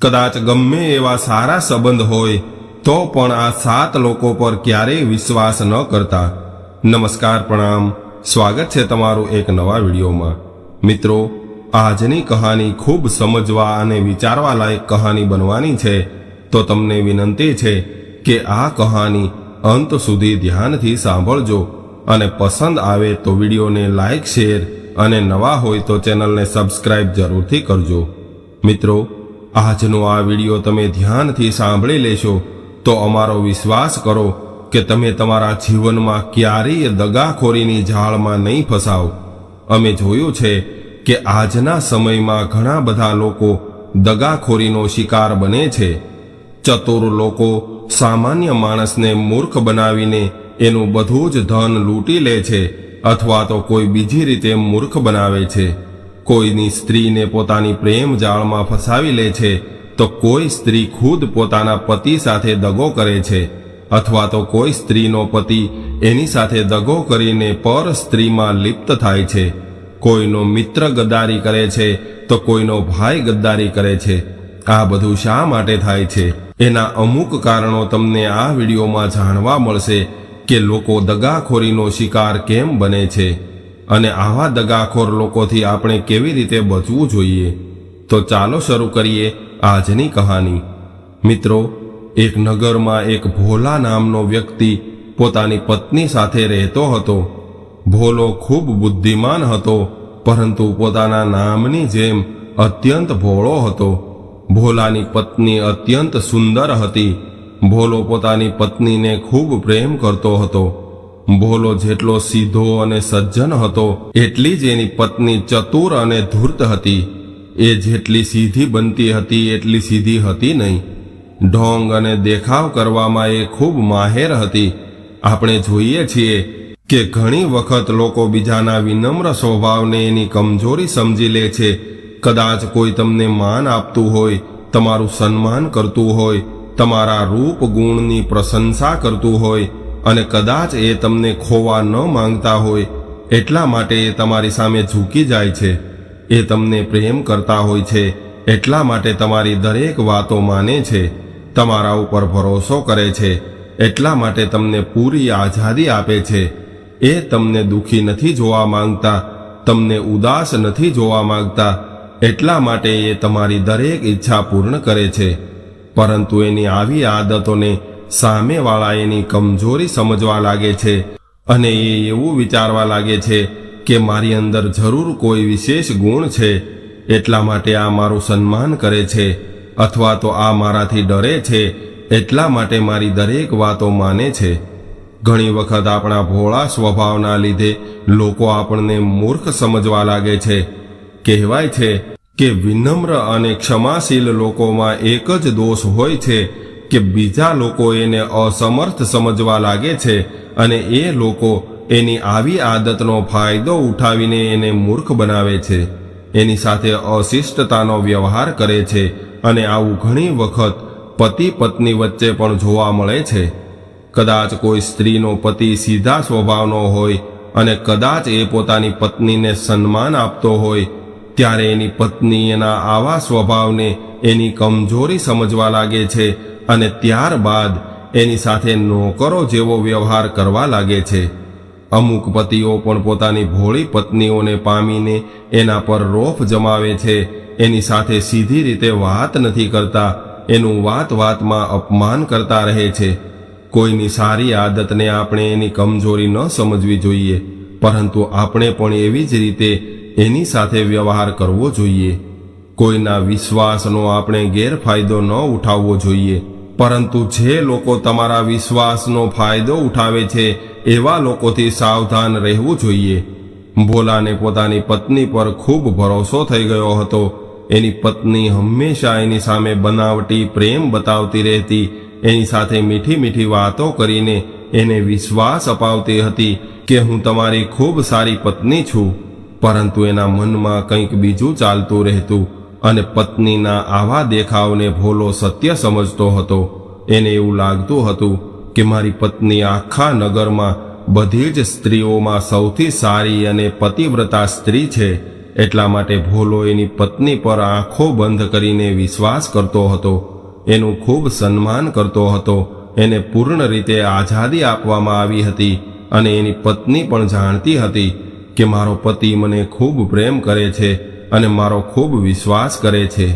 કદાચ ગમે એવા સારા સંબંધ હોય તો પણ આ 7 લોકો પર ક્યારેય વિશ્વાસ ન કરતા। નમસ્કાર, પ્રણામ, સ્વાગત છે તમારું એક નવા વિડીયોમાં। મિત્રો, આજની કહાની ખૂબ સમજવા અને વિચારવા લાયક કહાની બનવાની છે, તો તમને વિનંતી છે કે આ કહાની અંત સુધી ધ્યાનથી સાંભળજો અને પસંદ આવે તો વિડીયોને લાઈક, શેર અને નવા હોય તો ચેનલને સબસ્ક્રાઇબ જરૂરથી કરજો। મિત્રો, આજનો આ વિડીયો તમે ધ્યાનથી સાંભળી લેશો તો અમારો વિશ્વાસ કરો કે તમે તમારા જીવનમાં ક્યારેય દગાખોરીની જાળમાં નહીં ફસાવ। અમે જોયું છે કે આજના સમયમાં ઘણા બધા લોકો દગાખોરીનો શિકાર બને છે। ચતુર લોકો સામાન્ય માણસને મૂર્ખ બનાવીને એનું બધું જ ધન લૂંટી લે છે અથવા તો કોઈ બીજી રીતે મૂર્ખ બનાવે છે। કોઈની સ્ત્રીને પોતાની પ્રેમ જાળમાં ફસાવી લે છે તો કોઈ સ્ત્રી ખુદ પોતાના પતિ સાથે દગો કરે છે અથવા તો કોઈ સ્ત્રીનો પતિ એની સાથે દગો કરીને પર સ્ત્રીમાં લિપ્ત થાય છે। કોઈનો મિત્ર ગદ્દારી કરે છે તો કોઈનો ભાઈ ગદ્દારી કરે છે। આ બધું શા માટે થાય છે? એના અમુક કારણો તમને આ વિડીયોમાં જાણવા મળશે કે લોકો દગાખોરીનો શિકાર કેમ બને છે અને આવા દગાખોર લોકોથી આપણે કેવી રીતે બચવું જોઈએ। તો ચાલો શરૂ કરીએ આજની કહાની। મિત્રો, એક નગરમાં એક ભોલા નામનો વ્યક્તિ પોતાની પત્ની સાથે રહેતો હતો। ભોલો ખૂબ બુદ્ધિમાન હતો, પરંતુ પોતાના નામની જેમ અત્યંત ભોળો હતો। ભોલાની પત્ની અત્યંત સુંદર હતી। ભોલો પોતાની પત્નીને ખૂબ પ્રેમ કરતો હતો। ભોલો જેટલો સીધો અને સજ્જન હતો એટલી જ એની પત્ની ચતુર અને ધૂર્ત હતી। એ જેટલી સીધી બનતી હતી એટલી સીધી હતી નહીં। ઢોંગ અને દેખાવ કરવામાં એ ખૂબ માહેર હતી। આપણે જોઈએ છીએ કે ઘણી વખત લોકો બીજાના વિનમ્ર સ્વભાવને એની કમજોરી સમજી લે છે। કદાચ કોઈ તમને માન આપતું હોય, તમારું સન્માન કરતું હોય, તમારા રૂપ ગુણની પ્રશંસા કરતું હોય અને કદાચ એ તમને ખોવા ન માંગતા હોય, એટલા માટે એ તમારી સામે ઝૂકી જાય છે। એ તમને પ્રેમ કરતા હોય છે, એટલા માટે તમારી દરેક વાતો માને છે, તમારા ઉપર ભરોસો કરે છે, એટલા માટે તમને પૂરી આઝાદી આપે છે। એ તમને દુઃખી નથી જોવા માંગતા, તમને ઉદાસ નથી જોવા માંગતા, એટલા માટે એ તમારી દરેક ઈચ્છા પૂર્ણ કરે છે। પરંતુ એની આવી આદતોને સામેવાળા એની કમજોરી સમજવા લાગે છે અને એ એવું વિચારવા લાગે છે કે મારી અંદર જરૂર કોઈ વિશેષ ગુણ છે, એટલા માટે આ મારું સન્માન કરે છે, અથવા તો આ મારાથી ડરે છે, એટલા માટે મારી દરેક વાતો માને છે। ઘણી વખત આપણા ભોળા સ્વભાવના લીધે લોકો આપણને મૂર્ખ સમજવા લાગે છે। કહેવાય છે કે વિનમ્ર અને ક્ષમાશીલ લોકોમાં એક જ દોષ હોય છે કે બીજા લોકો એને અસમર્થ સમજવા લાગે છે અને એ લોકો એની આવી આદતનો ફાયદો ઉઠાવીને એને મૂર્ખ બનાવે છે, એની સાથે અશિષ્ટતાનો વ્યવહાર કરે છે અને આવું ઘણી વખત પતિ પત્ની વચ્ચે પણ જોવા મળે છે। કદાચ કોઈ સ્ત્રીનો પતિ સીધા સ્વભાવનો હોય અને કદાચ એ પોતાની પત્નીને સન્માન આપતો હોય, ત્યારે એની પત્ની એના આવા સ્વભાવને એની કમજોરી સમજવા લાગે છે અને ત્યારબાદ એની સાથે નોકરો જેવો વ્યવહાર કરવા લાગે છે। અમુક પતિઓ પણ પોતાની ભોળી પત્નીઓને પામીને એના પર રોફ જમાવે છે, એની સાથે સીધી રીતે વાત નથી કરતા, એનું વાત વાતમાં અપમાન કરતા રહે છે। કોઈની સારી આદતને આપણે એની કમજોરી ન સમજવી જોઈએ, પરંતુ આપણે પણ એવી જ રીતે એની સાથે વ્યવહાર કરવો જોઈએ। કોઈના વિશ્વાસનો આપણે ગેરફાયદો ન ઉઠાવવો જોઈએ, પરંતુ જે લોકો તમારા વિશ્વાસનો ફાયદો ઉઠાવે છે એવા લોકોથી સાવધાન રહેવું જોઈએ। ભોલાને પોતાની પત્ની પર ખૂબ ભરોસો થઈ ગયો હતો। એની પત્ની હંમેશા એની સામે બનાવટી પ્રેમ બતાવતી રહેતી, એની સાથે મીઠી મીઠી વાતો કરીને એને વિશ્વાસ અપાવતી હતી કે હું તમારી ખૂબ સારી પત્ની છું, પરંતુ એના મનમાં કંઈક બીજું ચાલતું રહેતું અને પત્નીના આવા દેખાવને ભોલો સત્ય સમજતો હતો। એને એવું લાગતું હતું કે મારી પત્ની આખા નગરમાં બધી જ સ્ત્રીઓમાં સૌથી સારી અને પતિવ્રતા સ્ત્રી છે। એટલા માટે ભોલો એની પત્ની પર આંખો બંધ કરીને વિશ્વાસ કરતો હતો, એનું ખૂબ સન્માન કરતો હતો. એને પૂર્ણ રીતે આઝાદી આપવામાં આવી હતી અને એની પત્ની પણ જાણતી હતી કે મારો પતિ મને ખૂબ પ્રેમ કરે છે અને મારો ખૂબ વિશ્વાસ કરે છે.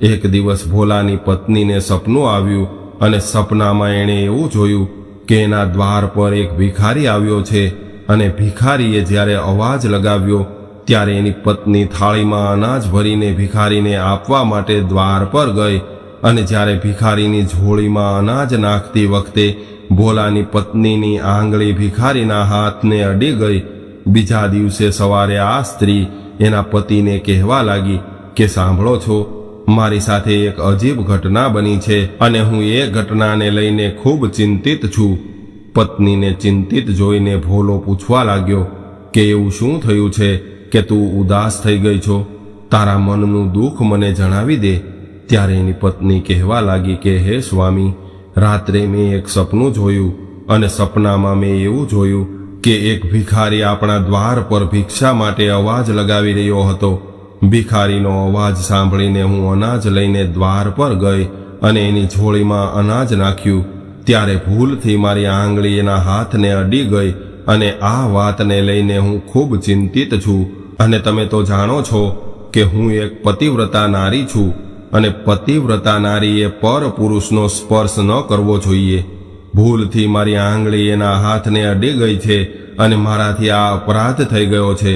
એક દિવસ ભોલાની પત્નીને સપનું આવ્યું અને સપનામાં એણે એવું જોયું કે એના દ્વાર પર એક ભિખારી આવ્યો છે અને ભિખારીએ જ્યારે અવાજ લગાવ્યો ત્યારે એની પત્ની થાળીમાં અનાજ ભરીને ભિખારીને આપવા માટે દ્વાર પર ગઈ અને જ્યારે ભિખારીની ઝોળીમાં અનાજ નાખતી વખતે ભોલાની પત્નીની આંગળી ભિખારીના હાથને અડી ગઈ. બીજા દિવસે સવારે આ સ્ત્રી એના પતિને કહેવા લાગી કે સાંભળો છો, મારી સાથે એક અજીબ ઘટના બની છે અને હું એ ઘટનાને લઈને ખૂબ ચિંતિત છું. પત્નીને ચિંતિત જોઈને ભોલો પૂછવા લાગ્યો કે એવું શું થયું છે કે તું ઉદાસ થઈ ગઈ છો? તારા મનનું દુઃખ મને જણાવી દે. ત્યારે એની પત્ની કહેવા લાગી કે હે સ્વામી, રાત્રે મેં એક સપનું જોયું અને સપનામાં મેં એવું જોયું કે એક ભિખારી આપણા દ્વાર પર ભિક્ષા માટે અવાજ લગાવી રહ્યો હતો. ભિખારીનો અવાજ સાંભળીને હું અનાજ લઈને દ્વાર પર ગઈ અને એની ઝોળીમાં અનાજ નાખ્યું. ત્યારે ભૂલથી મારી આંગળી એના હાથને અડી ગઈ અને આ વાતને લઈને હું ખૂબ ચિંતિત છું. અને તમે તો જાણો છો કે હું એક પતિવ્રતા નારી છું અને પતિવ્રતા નારીએ પર પુરુષનો સ્પર્શ ન કરવો જોઈએ. ભૂલથી મારી આંગળી એના હાથને અડી ગઈ છે અને મારાથી આ અપરાધ થઈ ગયો છે.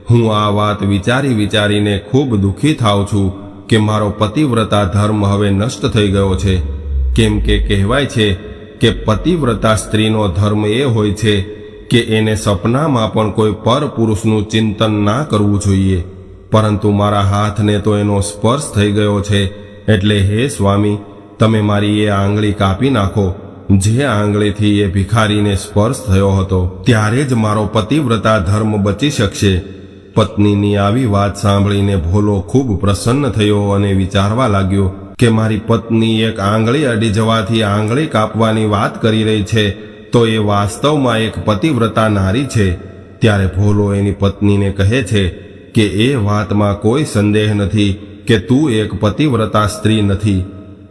હું આ વાત વિચારીને ખૂબ દુઃખી થાઉં છું કે મારો પતિવ્રતા ધર્મ હવે નષ્ટ થઈ ગયો છે. કેમ કે કહેવાય છે કે પતિવ્રતા સ્ત્રીનો ધર્મ એ હોય છે કે એને સપનામાં પણ કોઈ પર પુરુષનું ચિંતન ના કરવું જોઈએ. પરંતુ મારા હાથને તો એનો સ્પર્શ થઈ ગયો છે, એટલે હે સ્વામી, તમે મારી એ આંગળી કાપી નાખો જે આંગળીથી એ ભિખારીને સ્પર્શ થયો હતો. ત્યારે જ મારો પતિવ્રતા ધર્મ બચી શકશે. પત્નીની આવી વાત સાંભળીને ભોલો ખૂબ પ્રસન્ન થયો અને વિચારવા લાગ્યો કે મારી પત્ની એક આંગળી અડી જવાથી આંગળી કાપવાની વાત કરી રહી છે, તો એ વાસ્તવમાં એક પતિવ્રતા નારી છે. ત્યારે ભોલો એની પત્નીને કહે છે કે એ વાતમાં કોઈ સંદેહ નથી કે તું એક પતિવ્રતા સ્ત્રી નથી.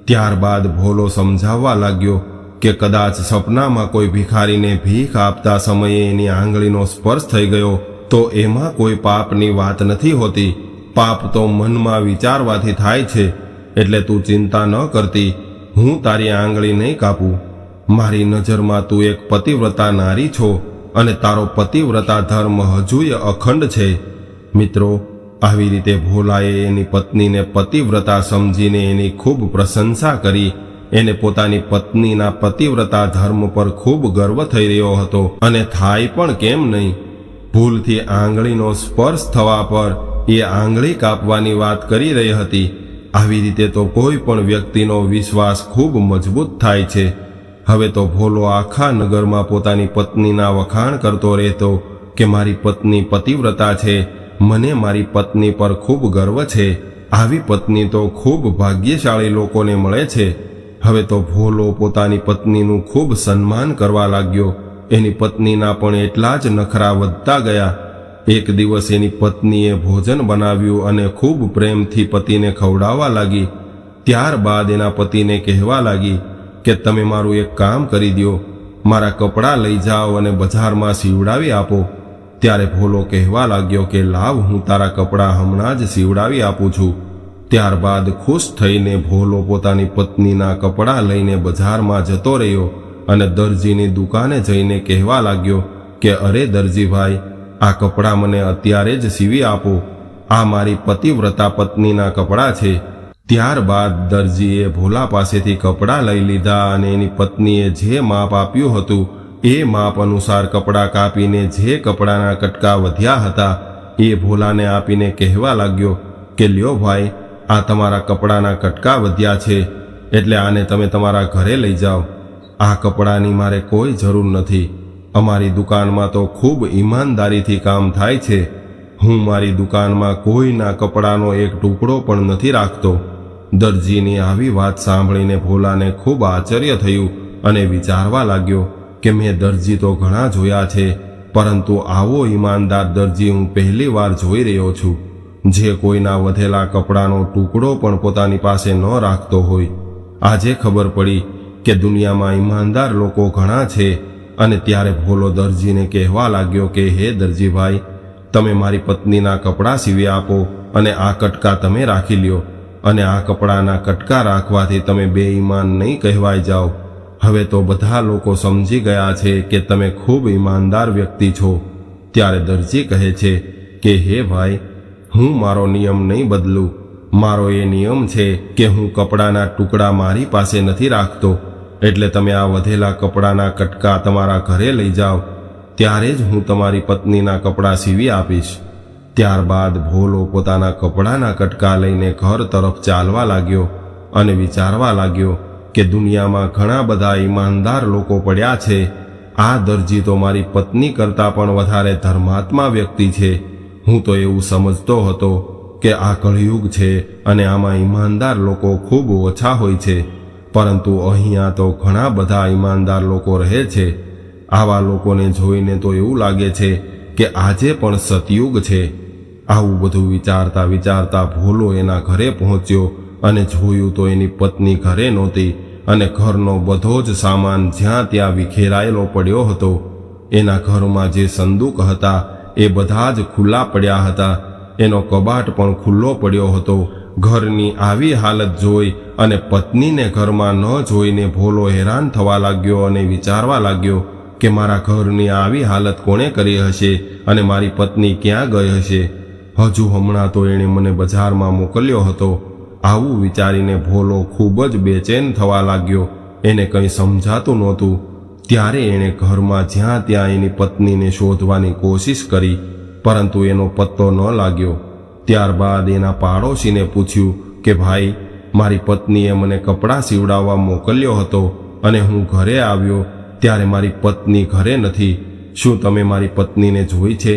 ત્યારબાદ ભોલો સમજાવવા લાગ્યો કે કદાચ સપનામાં કોઈ ભિખારીને ભીખ આપતા સમયે એની આંગળીનો સ્પર્શ થઈ ગયો તો એમાં કોઈ પાપની વાત નથી હોતી. પાપ તો મનમાં વિચારવાથી થાય છે. એટલે તું ચિંતા ન કરતી, હું તારી આંગળી નહીં કાપું. મારી નજરમાં તું એક પતિવ્રતા નારી છો અને તારો પતિવ્રતા ધર્મ હજુય અખંડ છે. મિત્રો, આવી રીતે ભોલાએ એની પત્નીને પતિવ્રતા સમજીને એની ખૂબ પ્રશંસા કરી. એને પોતાની પત્નીના પતિવ્રતા ધર્મ પર ખૂબ ગર્વ થઈ રહ્યો હતો અને થાય પણ કેમ નહીં. ભૂલથી આંગળીનો સ્પર્શ થવા પર એ આંગળી કાપવાની વાત કરી રહી હતી. આવી રીતે તો કોઈ પણ વ્યક્તિનો વિશ્વાસ ખૂબ મજબૂત થાય છે. હવે તો ભોલો આખા નગરમાં પોતાની પત્નીના વખાણ કરતો રહેતો કે મારી પત્ની પતિવ્રતા છે, મને મારી પત્ની પર ખૂબ ગર્વ છે. આવી પત્ની તો ખૂબ ભાગ્યશાળી લોકોને મળે છે. હવે તો ભોલો પોતાની પત્નીનું ખૂબ સન્માન કરવા લાગ્યો. એની પત્નીના પણ એટલા જ નખરા વધતા ગયા. એક દિવસ એની પત્નીએ ભોજન બનાવ્યું અને ખૂબ પ્રેમથી પતિને ખવડાવવા લાગી. ત્યારબાદ એના પતિને કહેવા લાગી કે તમે મારું એક કામ કરી દો, મારા કપડાં લઈ જાઓ અને બજારમાં સીવડાવી આપો. ત્યારે ભોલો કહેવા લાગ્યો કે લાવ, હું તારા કપડાં હમણાં જ સીવડાવી આપું છું. ત્યારબાદ ખુશ થઈને ભોલો પોતાની પત્નીના કપડાં લઈને બજારમાં જતો રહ્યો અને દરજીની દુકાને જઈને કહેવા લાગ્યો કે અરે દરજીભાઈ, આ કપડાં મને અત્યારે જ સીવી આપો. આ મારી પતિવ્રતા પત્નીના કપડાં છે. ત્યારબાદ દરજીએ ભોલા પાસેથી કપડાં લઈ લીધા અને એની પત્નીએ જે માપ આપ્યું હતું એ માપ અનુસાર કપડાં કાપીને જે કપડાના કટકા વધ્યા હતા એ ભોલાને આપીને કહેવા લાગ્યો કે લ્યો ભાઈ, આ તમારા કપડાના કટકા વધ્યા છે, એટલે આને તમે તમારા ઘરે લઈ જાઓ. આ કપડાની મારે કોઈ જરૂર નથી. અમારી દુકાનમાં તો ખૂબ ઈમાનદારીથી કામ થાય છે. હું મારી દુકાનમાં કોઈના કપડાનો એક ટુકડો પણ નથી રાખતો. દરજીની આવી વાત સાંભળીને ભોલાને ખૂબ આશ્ચર્ય થયું અને વિચારવા લાગ્યો કે મેં દરજી તો ઘણા જોયા છે, પરંતુ આવો ઈમાનદાર દરજી હું પહેલી વાર જોઈ રહ્યો છું. જે કોઈના વધેલા કપડાનો ટુકડો પણ પોતાની પાસે ન રાખતો હોય. આજે ખબર પડી કે દુનિયામાં ઈમાનદાર લોકો ઘણા છે. અને ત્યારે ભોલો દરજીને કહેવા લાગ્યો કે હે દરજીભાઈ, તમે મારી પત્નીના કપડાં સીવી આપો અને આ કટકા તમે રાખી લ્યો, અને આ કપડાના કટકા રાખવાથી તમે બેઈમાન નહીં કહેવાઈ જાઓ. હવે તો બધા લોકો સમજી ગયા છે કે તમે ખૂબ ઈમાનદાર વ્યક્તિ છો. ત્યારે દરજી કહે છે કે હે ભાઈ, હું મારો નિયમ નહીં બદલું. મારો એ નિયમ છે કે હું કપડાના ટુકડા મારી પાસે નથી રાખતો. એટલે તમે આ વધેલા કપડાના કટકા તમારા ઘરે લઈ જાઓ, ત્યારે જ હું તમારી પત્નીના કપડાં સીવી આપીશ. ત્યારબાદ ભોલો પોતાના કપડાના કટકા લઈને ઘર તરફ ચાલવા લાગ્યો અને વિચારવા લાગ્યો કે દુનિયામાં ઘણા બધા ઈમાનદાર લોકો પડ્યા છે. આ દરજી તો મારી પત્ની કરતાં પણ વધારે ધર્માત્મા વ્યક્તિ છે. હું તો એવું સમજતો હતો કે આ કળિયુગ છે અને આમાં ઈમાનદાર લોકો ખૂબ ઓછા હોય છે, પરંતુ અહીંયા તો ઘણા બધા ઈમાનદાર લોકો રહે છે. આવા લોકોને જોઈને તો એવું લાગે છે કે આજે પણ સતયુગ છે. આવું બધું વિચારતા વિચારતા ભોલો એના ઘરે પહોંચ્યો અને જોયું તો એની પત્ની ઘરે નહોતી અને ઘરનો બધો જ સામાન જ્યાં ત્યાં વિખેરાયેલો પડ્યો હતો. એના ઘરમાં જે સંદૂક હતા એ બધા જ ખુલ્લા પડ્યા હતા. એનો કબાટ પણ ખુલ્લો પડ્યો હતો. ઘરની આવી હાલત જોઈ અને પત્નીને ઘરમાં ન જોઈને ભોલો હેરાન થવા લાગ્યો અને વિચારવા લાગ્યો કે મારા ઘરની આવી હાલત કોણે કરી હશે અને મારી પત્ની ક્યાં ગઈ હશે. હજુ હમણાં તો એણે મને બજારમાં મોકલ્યો હતો. આવું વિચારીને ભોલો ખૂબ જ બેચેન થવા લાગ્યો. એને કંઈ સમજાતું નહોતું. ત્યારે એણે ઘરમાં જ્યાં ત્યાં એની પત્નીને શોધવાની કોશિશ કરી, પરંતુ એનો પત્તો ન લાગ્યો. ત્યારબાદ એના પાડોશીને પૂછ્યું કે ભાઈ, મારી પત્નીએ મને કપડાં સીવડાવવા મોકલ્યો હતો અને હું ઘરે આવ્યો ત્યારે મારી પત્ની ઘરે નથી. શું તમે મારી પત્નીને જોઈ છે?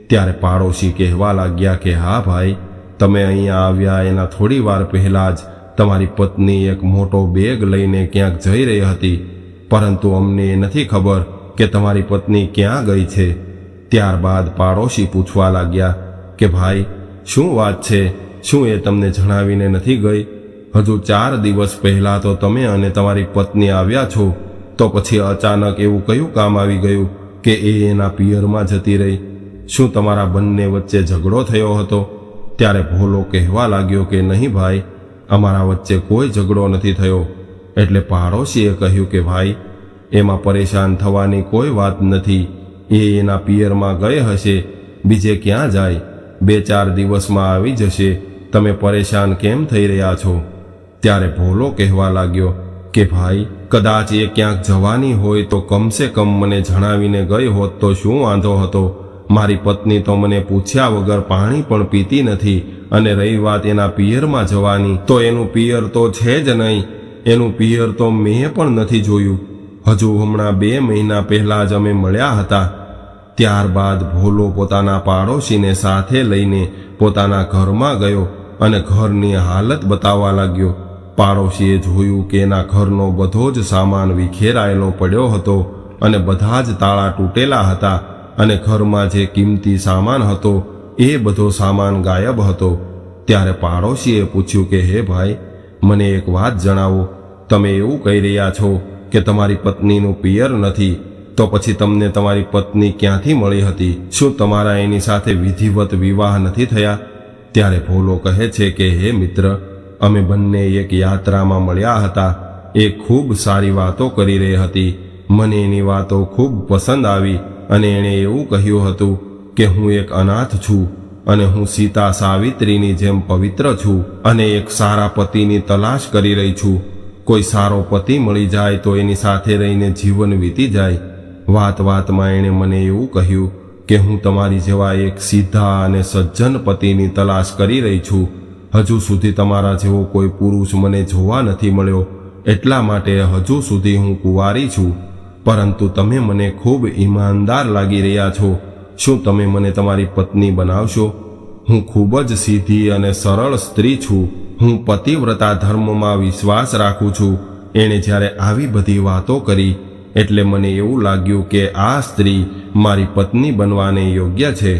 ત્યારે પાડોશી કહેવા લાગ્યા કે હા ભાઈ, તમે અહીંયા આવ્યા એના થોડી વાર પહેલાં જ તમારી પત્ની એક મોટો બેગ લઈને ક્યાંક જઈ રહી હતી, પરંતુ અમને એ નથી ખબર કે તમારી પત્ની ક્યાં ગઈ છે. ત્યારબાદ પાડોશી પૂછવા લાગ્યા કે ભાઈ, શું વાત છે? શું એ તમને જણાવીને નથી ગઈ? હજુ 4 દિવસ પહેલાં તો તમે અને તમારી પત્ની આવ્યા છો, તો પછી અચાનક એવું કયું કામ આવી ગયું કે એ એના પિયરમાં જતી રહી? શું તમારા બંને વચ્ચે ઝઘડો થયો હતો? ત્યારે ભોલો કહેવા લાગ્યો કે નહીં ભાઈ, અમારા વચ્ચે કોઈ ઝઘડો નથી થયો. એટલે પાડોશીએ કહ્યું કે ભાઈ, એમાં પરેશાન થવાની કોઈ વાત નથી. એ એના પિયરમાં ગઈ હશે, બીજે ક્યાં જાય? 2-4 દિવસમાં આવી જશે. તમે પરેશાન કેમ થઈ રહ્યા છો? ત્યારે ભોલો કહેવા લાગ્યો કે ભાઈ, કદાચ એ ક્યાંક જવાની હોય તો કમસે કમ મને જણાવીને ગઈ હોત તો શું વાંધો હતો? મારી પત્ની તો મને પૂછ્યા વગર પાણી પણ પીતી નથી. અને રહી વાત એના પિયરમાં જવાની, તો એનું પિયર તો છે જ નહીં. એનું પિયર તો મેં પણ નથી જોયું. હજુ હમણાં 2 મહિના પહેલાં જ અમે મળ્યા હતા. ત્યારબાદ ભોલો પોતાના પાડોશીને સાથે લઈને પોતાના ઘરમાં ગયો અને ઘરની હાલત બતાવવા લાગ્યો. પાડોશીએ જોયું કે એના ઘરનો બધો જ સામાન વિખેરાયેલો પડ્યો હતો અને બધા જ તાળા તૂટેલા હતા અને ઘરમાં જે કિંમતી સામાન હતો એ બધો સામાન ગાયબ હતો. ત્યારે પાડોશીએ પૂછ્યું કે હે ભાઈ, મને એક વાત જણાવો. તમે એવું કહી રહ્યા છો કે તમારી પત્નીનું પિયર નથી, તો પછી તમને તમારી પત્ની ક્યાંથી મળી હતી? શું તમારા એની સાથે વિધિવત વિવાહ નથી થયા? ત્યારે ભોલો કહે છે કે હે મિત્ર, અમે બંને એક યાત્રામાં મળ્યા હતા. એ ખૂબ સારી વાતો કરી રહી હતી. મને એની વાતો ખૂબ પસંદ આવી અને એણે એવું કહ્યું હતું કે હું એક અનાથ છું અને હું સીતા સાવિત્રીની જેમ પવિત્ર છું અને એક સારા પતિની તલાશ કરી રહી છું. કોઈ સારો પતિ મળી જાય તો એની સાથે રહીને જીવન વીતી જાય. વાત વાતમાં એણે મને એવું કહ્યું કે હું તમારી જેવા એક સીધા અને સજ્જન પતિની તલાશ કરી રહી છું. હજુ સુધી તમારા જેવો કોઈ પુરુષ મને જોવા નથી મળ્યો, એટલા માટે હજુ સુધી હું કુંવારી છું. પરંતુ તમે મને ખૂબ ઈમાનદાર લાગી રહ્યા છો. શું તમે મને તમારી પત્ની બનાવશો? હું ખૂબ જ સીધી અને સરળ સ્ત્રી છું. હું પતિવ્રતા ધર્મમાં વિશ્વાસ રાખું છું. એણે જ્યારે આવી બધી વાતો કરી એટલે મને એવું લાગ્યું કે આ સ્ત્રી મારી પત્ની બનવાને યોગ્ય છે.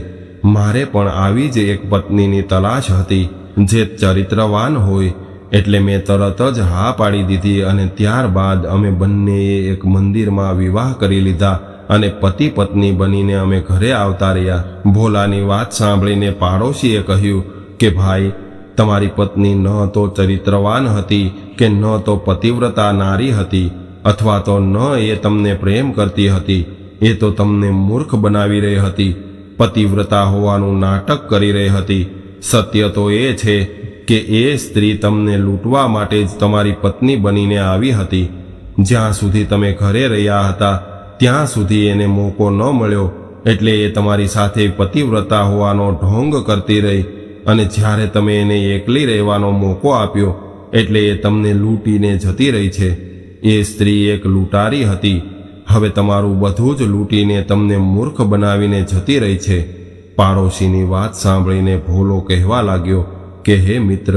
મારે પણ આવી જ એક પત્નીની તલાશ હતી જે ચરિત્રવાન હોય, એટલે મેં તરત જ હા પાડી દીધી અને ત્યારબાદ અમે બંનેએ એક મંદિરમાં વિવાહ કરી લીધા અને પતિ પત્ની બનીને અમે ઘરે આવતા રહ્યા. ભોલાની વાત સાંભળીને પાડોશીએ કહ્યું કે ભાઈ, તમારી પત્ની ન તો ચરિત્રવાન હતી કે ન તો પતિવ્રતા નારી હતી, અથવા તો ન એ તમને પ્રેમ કરતી હતી, એ તો તમને મૂર્ખ બનાવી રહી હતી, પતિવ્રતા હોવાનું નાટક કરી રહી હતી. સત્ય તો એ છે કે એ સ્ત્રી તમને લૂંટવા માટે જ તમારી પત્ની બનીને આવી હતી. જ્યાં સુધી તમે ઘરે રહ્યા હતા ત્યાં સુધી એને મોકો ન મળ્યો, એટલે એ તમારી સાથે પતિવ્રતા હોવાનો ઢોંગ કરતી રહી, અને જ્યારે તમે એને એકલી રહેવાનો મોકો આપ્યો એટલે એ તમને લૂંટીને જતી રહી છે. એ સ્ત્રી એક લૂંટારી હતી. હવે તમારું બધું જ લૂંટીને તમને મૂર્ખ બનાવીને જતી રહી છે. પાડોશીની વાત સાંભળીને ભોલો કહેવા લાગ્યો કે હે મિત્ર,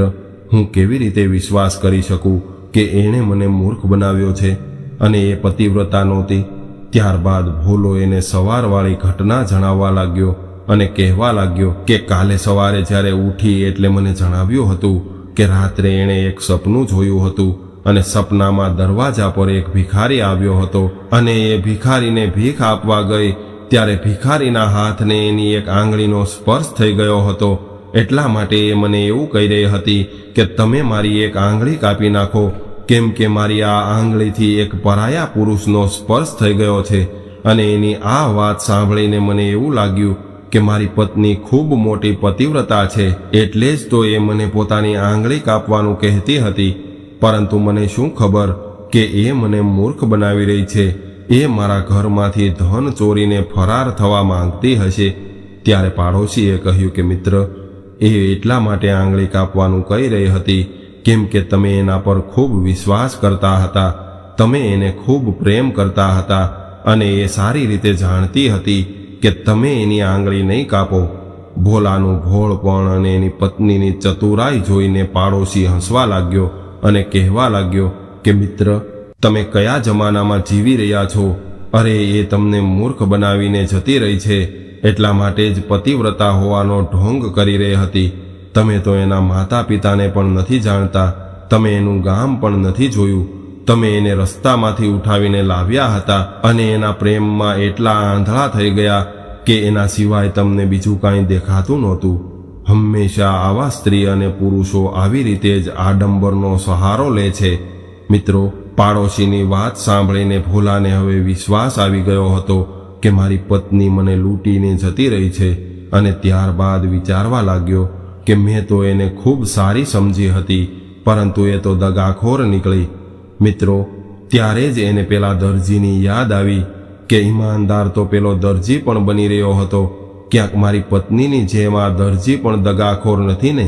હું કેવી રીતે વિશ્વાસ કરી શકું કે એણે મને મૂર્ખ બનાવ્યો છે અને એ પતિવ્રતા નહોતી. ત્યારબાદ ભોલો એને સવારવાળી ઘટના જણાવવા લાગ્યો અને કહેવા લાગ્યો કે કાલે સવારે જ્યારે ઉઠી એટલે મને જણાવ્યું હતું કે રાત્રે એણે એક સપનું જોયું હતું અને સપનામાં દરવાજા પર એક ભિખારી આવ્યો હતો અને એ ભિખારીને ભીખ આપવા ગઈ ત્યારે ભિખારીના હાથને એની એક આંગળીનો સ્પર્શ થઈ ગયો હતો. એટલા માટે એ મને એવું કહી રહી હતી કે તમે મારી એક આંગળી કાપી નાખો, કેમ કે મારી આ આંગળીથી એક પરાયા પુરુષનો સ્પર્શ થઈ ગયો છે. અને એની આ વાત સાંભળીને મને એવું લાગ્યું કે મારી પત્ની ખૂબ મોટી પતિવ્રતા છે, એટલે જ તો એ મને પોતાની આંગળી કાપવાનું કહેતી હતી. પરંતુ મને શું ખબર કે એ મને મૂર્ખ બનાવી રહી છે, એ મારા ઘરમાંથી ધન ચોરીને ફરાર થવા માંગતી હશે. ત્યારે પાડોશીએ કહ્યું કે મિત્ર, એ એટલા માટે આંગળી કાપવાનું કહી રહી હતી કેમ કે તમે એના પર ખૂબ વિશ્વાસ કરતા હતા, તમે એને ખૂબ પ્રેમ કરતા હતા અને એ સારી રીતે જાણતી હતી કે તમે એની આંગળી નહીં કાપો. ભોલાનું ભોળપણ અને એની પત્નીની ચતુરાઈ જોઈને પાડોશી હસવા લાગ્યો અને કહેવા લાગ્યો કે મિત્ર, તમે કયા જમાનામાં જીવી રહ્યા છો? અરે, એ તમને મૂર્ખ બનાવીને જતી રહી છે, એટલા માટે જ પતિવ્રતા હોવાનો ઢોંગ કરી રહી હતી. તમે તો એના માતા પિતાને પણ નથી જાણતા, તમે એનું ગામ પણ નથી જોયું, તમે એને રસ્તામાંથી ઉઠાવીને લાવ્યા હતા અને એના પ્રેમમાં એટલા આંધળા થઈ ગયા કે એના સિવાય તમને બીજું કાંઈ દેખાતું નહોતું. હંમેશા આવા સ્ત્રી અને પુરુષો આવી રીતે જ આડંબરનો સહારો લે છે. મિત્રો, પાડોશીની વાત સાંભળીને ભોલાને હવે વિશ્વાસ આવી ગયો હતો કે મારી પત્ની મને લૂંટીને જતી રહી છે, અને ત્યારબાદ વિચારવા લાગ્યો કે મેં તો એને ખૂબ સારી સમજી હતી, પરંતુ એ તો દગાખોર નીકળી. મિત્રો, ત્યારે જ એને પેલા દરજીની યાદ આવી કે ઈમાનદાર તો પેલો દરજી પણ બની રહ્યો હતો. ક્યાંક મારી પત્નીની જેમ આ દરજી પણ દગાખોર નથી ને?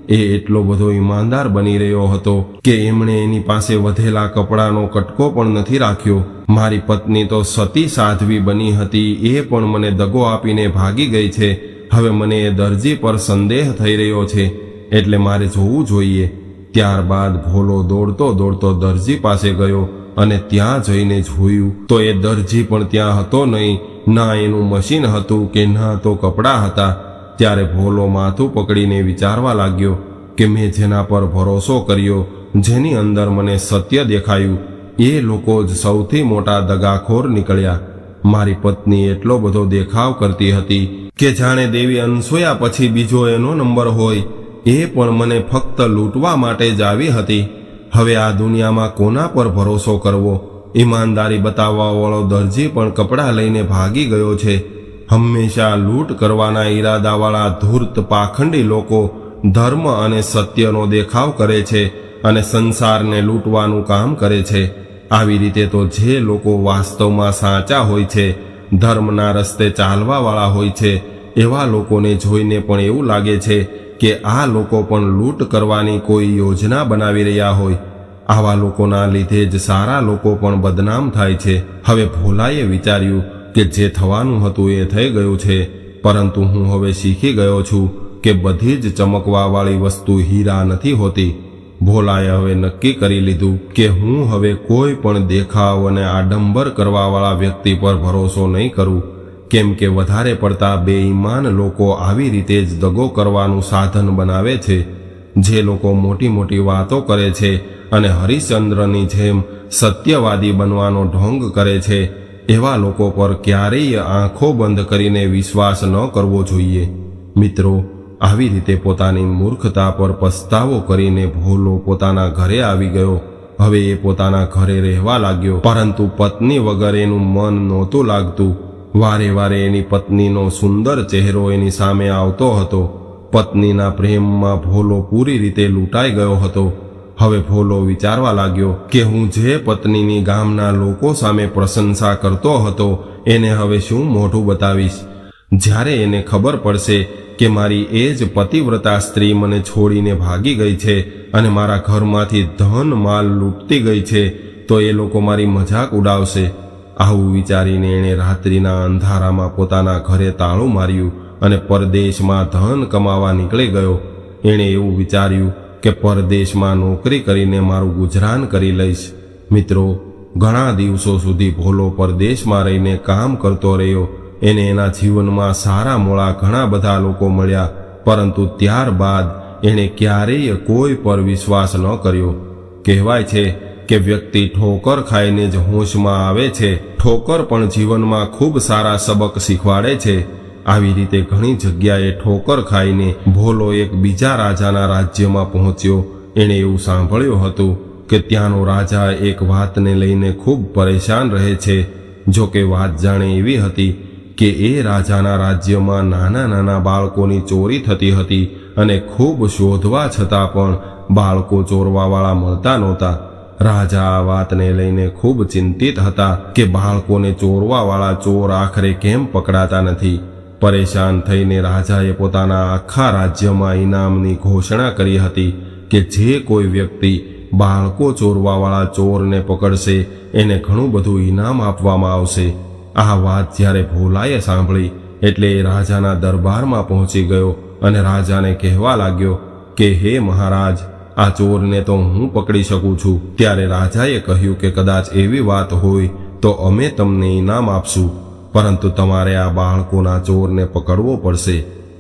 એ એટલો બધો ઈમાનદાર બની રહ્યો હતો કે એમણે એની પાસે વધેલા કપડાનો કટકો પણ નથી રાખ્યો. મારી પત્ની તો સતી સાધ્વી બની હતી, એ પણ મને દગો આપીને ભાગી ગઈ છે. હવે મને એ દરજી પર સંદેહ થઈ રહ્યો છે, એટલે મારે જોવું જોઈએ. ત્યારબાદ ભોલો દોડતો દોડતો દરજી પાસે ગયો અને ત્યાં જઈને જોયું તો એ દરજી પણ ત્યાં હતો નહીં. ના એનું મશીન હતું કે ના તો કપડાં હતા. ત્યારે ભોલો માથું પકડીને વિચારવા લાગ્યો કે મેં જેના પર ભરોસો કર્યો, જેની અંદર મને સત્ય દેખાયું, એ લોકો જ સૌથી મોટા દગાખોર નીકળ્યા. મારી પત્ની એટલો બધો દેખાવ કરતી હતી કે જાણે દેવી અનસૂયા પછી બીજો એનો નંબર હોય. એ પણ મને ફક્ત લૂંટવા માટે જ આવી હતી. હવે આ દુનિયામાં કોના પર ભરોસો કરવો? ઈમાનદારી બતાવવા વાળો દરજી પણ કપડાં લઈને ભાગી ગયો છે. હંમેશા લૂંટ કરવાના ઈરાદાવાળા ધૂર્ત પાખંડી લોકો ધર્મ અને સત્યનો દેખાવ કરે છે અને સંસારને લૂંટવાનું કામ કરે છે. આવી રીતે તો જે લોકો વાસ્તવમાં સાચા હોય છે, ધર્મના રસ્તે ચાલવાવાળા હોય છે, એવા લોકોને જોઈને પણ એવું લાગે છે કે આ લોકો પણ લૂંટ કરવાની કોઈ યોજના બનાવી રહ્યા હોય. આવા લોકોના લીધે જ સારા લોકો પણ બદનામ થાય છે. હવે ભોલાએ વિચાર્યું કે જે થવાનું હતું એ થઈ ગયું છે, પરંતુ હું હવે શીખી ગયો છું કે બધી જ ચમકવાવાળી વસ્તુ હીરા નથી હોતી. ભોલાએ હવે નક્કી કરી લીધું કે હું હવે કોઈ પણ દેખાવ અને આડંબર કરવાવાળા વ્યક્તિ પર ભરોસો નહીં કરું, કેમ કે વધારે પડતા બેઈમાન લોકો આવી રીતે જ દગો કરવાનું સાધન બનાવે છે. જે લોકો મોટી મોટી વાતો કરે છે અને હરિશ્ચંદ્રની જેમ સત્યવાદી બનવાનો ઢોંગ કરે છે, એવા લોકો પર ક્યારેય આંખો બંધ કરીને વિશ્વાસ ન કરવો જોઈએ. મિત્રો, આવી રીતે પોતાની મૂર્ખતા પર પસ્તાવો કરીને ભોલો પોતાના ઘરે આવી ગયો. હવે એ પોતાના ઘરે રહેવા લાગ્યો, પરંતુ પત્ની વગર એનું મન નહોતું લાગતું. વારે વારે એની પત્નીનો સુંદર ચહેરો એની સામે આવતો હતો. પત્નીના પ્રેમમાં ભોલો પૂરી રીતે લૂંટાઈ ગયો હતો. હવે ભોલો વિચારવા લાગ્યો કે હું જે પત્નીની ગામના લોકો સામે પ્રશંસા કરતો હતો એને હવે શું મોઢું બતાવીશ. જ્યારે એને ખબર પડશે કે મારી એ જ પતિવ્રતા સ્ત્રી મને છોડીને ભાગી ગઈ છે અને મારા ઘરમાંથી ધન માલ લૂંટતી ગઈ છે, તો એ લોકો મારી મજાક ઉડાવશે. આવું વિચારીને એણે રાત્રિના અંધારામાં પોતાના ઘરે તાળું માર્યું અને પરદેશમાં ધન કમાવા નીકળી ગયો. એણે એવું વિચાર્યું કે પરદેશમાં નોકરી કરીને મારું ગુજરાન કરી લઈશ. મિત્રો, ઘણા દિવસો સુધી ભોલો પરદેશમાં રહીને કામ કરતો રહ્યો. એને એના જીવનમાં સારા મોળા ઘણા બધા લોકો મળ્યા, પરંતુ ત્યારબાદ એણે ક્યારેય કોઈ પર વિશ્વાસ ન કર્યો. કહેવાય છે કે વ્યક્તિ ઠોકર ખાઈને જ હોશમાં આવે છે. ઠોકર પણ જીવનમાં ખૂબ સારા સબક શીખવાડે છે. આવી રીતે ઘણી જગ્યાએ ઠોકર ખાઈને ભોલો એક બીજા રાજાના રાજ્યમાં પહોંચ્યો. એણે એવું સાંભળ્યું હતું કે ત્યાંનો રાજા એક વાતને લઈને ખૂબ પરેશાન રહે છે. જો કે વાત જાણે એવી હતી કે એ રાજાના રાજ્યમાં નાના નાના બાળકોની ચોરી થતી હતી અને ખૂબ શોધવા છતાં પણ બાળકો ચોરવાવાળા મળતા નહોતા. રાજા આ વાતને લઈને ખૂબ ચિંતિત હતા કે બાળકોને ચોરવાવાળા ચોર આખરે કેમ પકડાતા નથી. પરેશાન થઈને રાજાએ પોતાના આખા રાજ્યમાં ઇનામની ઘોષણા કરી હતી કે જે કોઈ વ્યક્તિ બાળકો ચોરવાવાળા ચોરને પકડશે એને ઘણું બધું ઇનામ આપવામાં આવશે. આ વાત જ્યારે ભોલાએ સાંભળી એટલે એ રાજાના દરબારમાં પહોંચી ગયો અને રાજાને કહેવા લાગ્યો કે હે મહારાજ, આ ચોરને તો હું પકડી શકું છું. ત્યારે રાજાએ કહ્યું કે કદાચ એવી વાત હોય તો અમે તમને ઇનામ આપશું, પરંતુ તમારે આ બાળકોના ચોરને પકડવો પડશે.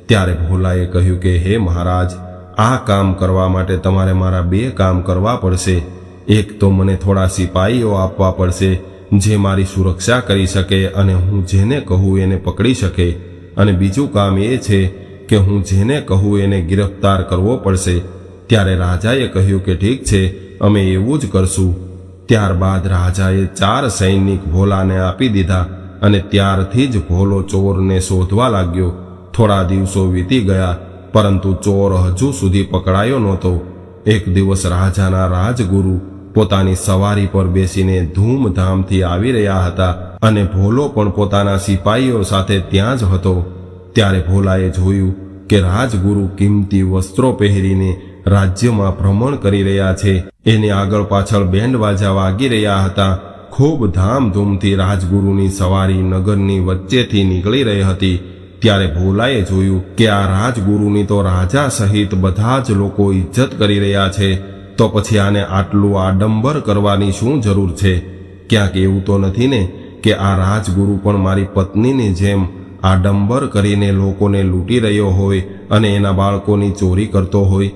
ત્યારે ભોલાએ કહ્યું કે હે મહારાજ, આ કામ કરવા માટે તમારે મારા 2 કામ કરવા પડશે. એક તો મને થોડા સિપાહીઓ આપવા પડશે જે મારી સુરક્ષા કરી શકે અને હું જેને કહું એને પકડી શકે, અને બીજું કામ એ છે કે હું જેને કહું એને ગિરફ્તાર કરવો પડશે. ત્યારે રાજાએ કહ્યું કે ઠીક છે, અમે એવું જ કરશું. ત્યારબાદ રાજાએ 4 સૈનિક ભોલાને આપી દીધા અને ત્યારથી જ ભોલો ચોરને શોધવા લાગ્યો. થોડા દિવસો વીતી ગયા, પરંતુ ચોર હજુ સુધી પકડાયો નહોતો. એક દિવસ રાજાના રાજગુરુ પોતાની સવારી પર બેસીને ધૂમધામથી આવી રહ્યા હતા અને ભોલો પણ પોતાના સિપાહીઓ સાથે ત્યાં જ હતો. ત્યારે ભોલાએ જોયું કે રાજગુરુ કિંમતી વસ્ત્રો પહેરીને રાજ્યમાં ભ્રમણ કરી રહ્યા છે. એની આગળ પાછળ બેન્ડ વાજા વાગી રહ્યા હતા. ખૂબ ધામધૂમથી રાજગુરુની સવારી નગરની વચ્ચેથી નીકળી રહી હતી. ત્યારે ભોલાએ જોયું કે આ રાજગુરુની તો રાજા સહિત બધા જ લોકો ઇજ્જત કરી રહ્યા છે, તો પછી આને આટલું આડંબર કરવાની શું જરૂર છે? ક્યાંક એવું તો નથી ને કે આ રાજગુરુ પણ મારી પત્નીની જેમ આડંબર કરીને લોકોને લૂંટી રહ્યો હોય અને એના બાળકોની ચોરી કરતો હોય?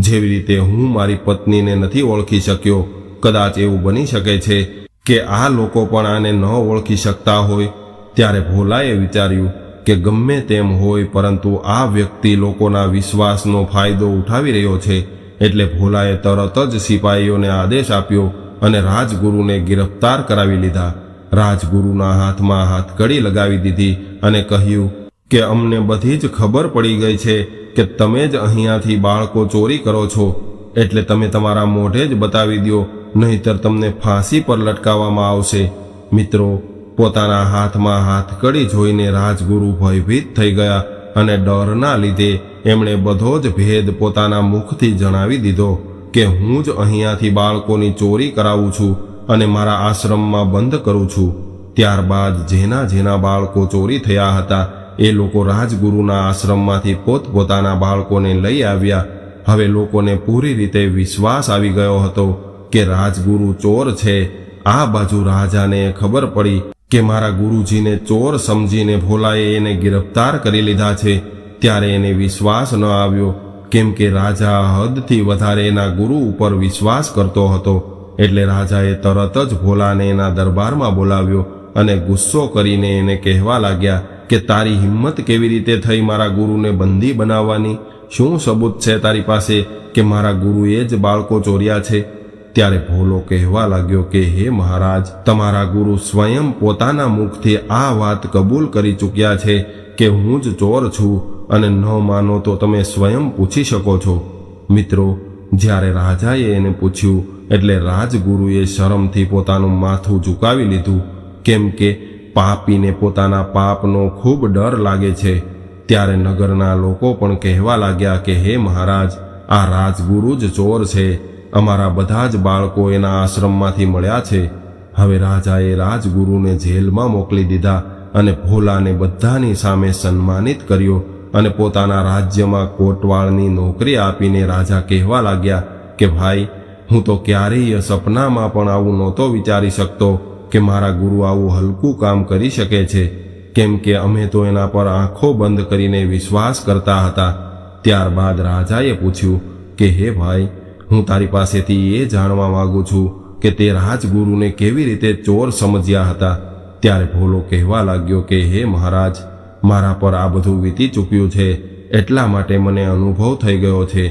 જેવી રીતે હું મારી પત્નીને નથી ઓળખી શક્યો, કદાચ એવું બની શકે છે કે આ લોકો પણ આને ન ઓળખી શકતા હોય. ત્યારે ભોલાએ વિચાર્યું કે ગમે તેમ હોય, પરંતુ આ વ્યક્તિ લોકોના વિશ્વાસનો ફાયદો ઉઠાવી રહ્યો છે. એટલે ભોલાએ તરત જ સિપાહીઓને આદેશ આપ્યો અને રાજગુરુને ગિરફ્તાર કરાવી લીધા. રાજગુરુના હાથમાં હાથકડી લગાવી દીધી અને કહ્યું કે અમને બધી જ ખબર પડી ગઈ છે કે તમે જ અહીંયાથી બાળકો ચોરી કરો છો, એટલે તમે તમારા મોઢે જ બતાવી દો, નહીંતર તમને ફાંસી પર લટકાવવામાં આવશે. મિત્રો, પોતાના હાથમાં હાથકડી જોઈને રાજગુરુ ભયભીત થઈ ગયા અને ડરના લીધે એમણે બધો જ ભેદ પોતાના મુખથી જણાવી દીધો કે હું જ અહીંયાથી બાળકોની ચોરી કરાવું છું અને મારા આશ્રમમાં બંધ કરું છું. ત્યારબાદ જેના જેના બાળકો ચોરી થયા હતા એ લોકો રાજગુરુના આશ્રમમાંથી પોતપોતાના બાળકોને લઈ આવ્યા. હવે લોકોને પૂરી રીતે વિશ્વાસ આવી ગયો હતો કે રાજગુરુ ચોર છે. આ બાજુ રાજાને ખબર પડી કે મારા ગુરુજીને ચોર સમજીને ભોલાએ એને ગિરફ્તાર કરી લીધા છે, ત્યારે એને વિશ્વાસ ન આવ્યો, કેમ કે રાજા હદથી વધારે એના ગુરુ ઉપર વિશ્વાસ કરતો હતો. એટલે રાજાએ તરત જ ભોલાને એના દરબારમાં બોલાવ્યો અને ગુસ્સો કરીને એને કહેવા લાગ્યા કે તારી હિંમત કેવી રીતે થઈ મારા ગુરુને બંદી બનાવવાની? શું સબૂત છે તારી પાસે કે મારા ગુરુએ જ બાળકો ચોર્યા છે? ત્યારે ભોલો કહેવા લાગ્યો કે હે મહારાજ, તમારા ગુરુ સ્વયં પોતાના મુખથી આ વાત કબૂલ કરી ચૂક્યા છે કે હું જ ચોર છું, અને ન માનો તો તમે સ્વયં પૂછી શકો છો. મિત્રો, જ્યારે રાજાએ એને પૂછ્યું એટલે રાજગુરુએ શરમથી પોતાનું માથું ઝુકાવી લીધું, કેમ કે પાપીને પોતાના પાપનો ખૂબ ડર લાગે છે. ત્યારે નગરના લોકો પણ કહેવા લાગ્યા કે હે મહારાજ, આ રાજગુરુ જ ચોર છે. અમારા બધા જ બાળકો એના આશ્રમમાંથી મળ્યા છે. હવે રાજાએ રાજગુરુને જેલમાં મોકલી દીધા અને ભોલાને બધાની સામે સન્માનિત કર્યો અને પોતાના રાજ્યમાં કોટવાળની નોકરી આપીને રાજા કહેવા લાગ્યા કે ભાઈ, હું તો ક્યારેય સપનામાં પણ આવું નહોતો વિચારી શકતો કે મારા ગુરુ આવું હલકું કામ કરી શકે છે, કેમ કે અમે તો એના પર આંખો બંધ કરીને વિશ્વાસ કરતા હતા. ત્યારબાદ રાજાએ પૂછ્યું કે હે ભાઈ, હું તારી પાસેથી એ જાણવા માંગુ છું કે તે રાજગુરુને કેવી રીતે ચોર સમજ્યા હતા? ત્યારે ભોલો કહેવા લાગ્યો કે હે મહારાજ, મારા પર આ બધું વીતી ચૂક્યું છે, એટલા માટે મને અનુભવ થઈ ગયો છે,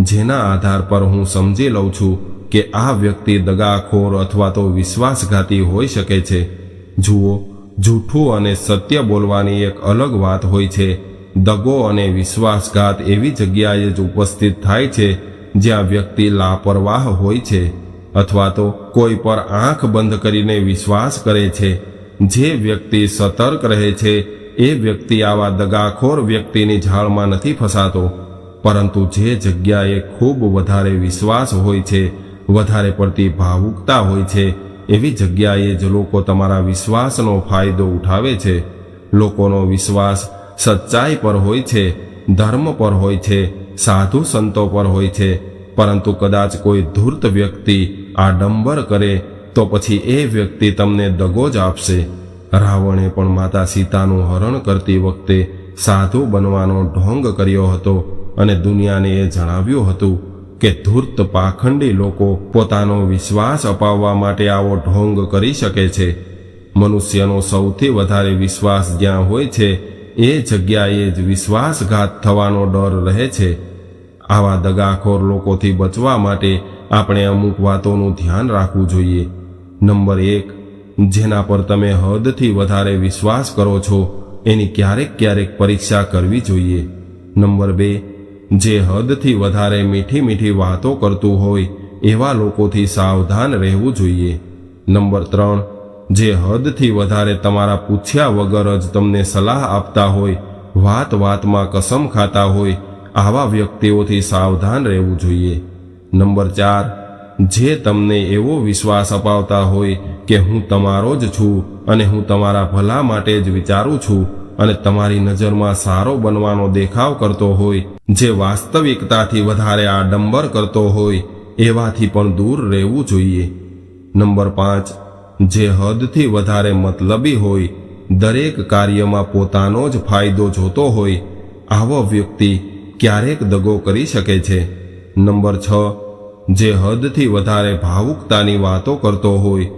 જેના આધાર પર હું સમજી લઉં છું કે આ વ્યક્તિ દગાખોર અથવા તો વિશ્વાસઘાતી હોઈ શકે છે. જુઓ, જૂઠું અને સત્ય બોલવાની એક અલગ વાત હોય છે. દગો અને વિશ્વાસઘાત એવી જગ્યાએ જ ઉપસ્થિત થાય છે જ્યાં વ્યક્તિ લાપરવાહ હોય છે અથવા તો કોઈ પર આંખ બંધ કરીને વિશ્વાસ કરે છે. જે વ્યક્તિ સતર્ક રહે છે એ વ્યક્તિ આવા દગાખોર વ્યક્તિની ઝાળમાં નથી ફસાતો. પરંતુ જે જગ્યાએ ખૂબ વધારે વિશ્વાસ હોય છે, વધારે પડતી ભાવુકતા હોય છે, એવી જગ્યાએ જ લોકો તમારા વિશ્વાસનો ફાયદો ઉઠાવે છે. લોકોનો વિશ્વાસ સચ્ચાઈ પર હોય છે, ધર્મ પર હોય છે, સાધુ સંતો પર હોય છે, પરંતુ કદાચ કોઈ ધૂર્ત વ્યક્તિ આડંબર કરે તો પછી એ વ્યક્તિ તમને દગો જ આપશે. રાવણે પણ માતા સીતાનું હરણ કરતી વખતે સાધુ બનવાનો ઢોંગ કર્યો હતો અને દુનિયાને એ જણાવ્યું હતું કે ધૂર્ત પાખંડી લોકો પોતાનો વિશ્વાસ અપાવવા માટે આવો ઢોંગ કરી શકે છે. મનુષ્યનો સૌથી વધારે વિશ્વાસ જ્યાં હોય છે એ જગ્યાએ જ વિશ્વાસઘાત થવાનો ડર રહે છે. આવા દગાખોર લોકોથી બચવા માટે આપણે અમુક વાતોનું ધ્યાન રાખવું જોઈએ. નંબર 1, જેના પર તમે હદથી વધારે વિશ્વાસ કરો છો એની ક્યારેક પરીક્ષા કરવી જોઈએ. નંબર 2, જે હદથી વધારે મીઠી મીઠી વાતો કરતું હોય એવા લોકોથી સાવધાન રહેવું જોઈએ. નંબર 3, જે હદથી વધારે તમારા પૂછ્યા વગર જ તમને સલાહ આપતા હોય, વાત વાતમાં કસમ ખાતા હોય, આવા વ્યક્તિઓથી સાવધાન રહેવું જોઈએ. નંબર 4, જે તમને એવો વિશ્વાસ અપાવતા હોય કે હું તમારો જ છું અને હું તમારા ભલા માટે જ વિચારું છું અને તમારી નજરમાં સારો બનવાનો દેખાવ કરતો હોય, જે વાસ્તવિકતાથી વધારે આડંબર કરતો હોય, એવાથી પણ દૂર રહેવું જોઈએ. નંબર 5, જે હદથી વધારે મતલબી હોય, દરેક કાર્યમાં પોતાનો જ ફાયદો જોતો હોય, આવો વ્યક્તિ ક્યારેક દગો કરી શકે છે. નંબર 6, જે હદથી વધારે ભાવુકતાની વાતો કરતો હોય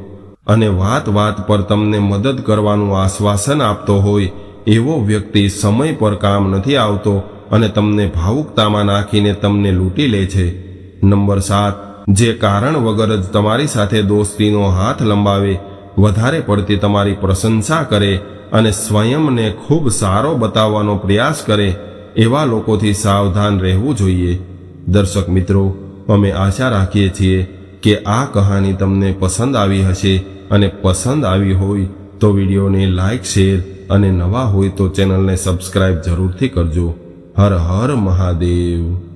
અને વાત વાત પર તમને મદદ કરવાનું આશ્વાસન આપતો હોય, એવો વ્યક્તિ સમય પર કામ નથી આવતો અને તમને ભાવુકતામાં નાખીને તમને લૂંટી લે છે. નંબર 7, જે કારણ વગર જ તમારી સાથે દોસ્તીનો હાથ લંબાવે, વધારે પડતી તમારી પ્રશંસા કરે અને સ્વયંને ખૂબ સારો બતાવવાનો પ્રયાસ કરે, એવા લોકોથી સાવધાન રહેવું જોઈએ. દર્શક મિત્રો, અમે આશા રાખીએ છીએ કે આ કહાની તમને પસંદ આવી હશે અને પસંદ આવી હોય તો વિડીયોને લાઈક, શેર અને નવા હોય તો ચેનલને સબસ્ક્રાઇબ જરૂરથી કરજો. હર હર મહાદેવ.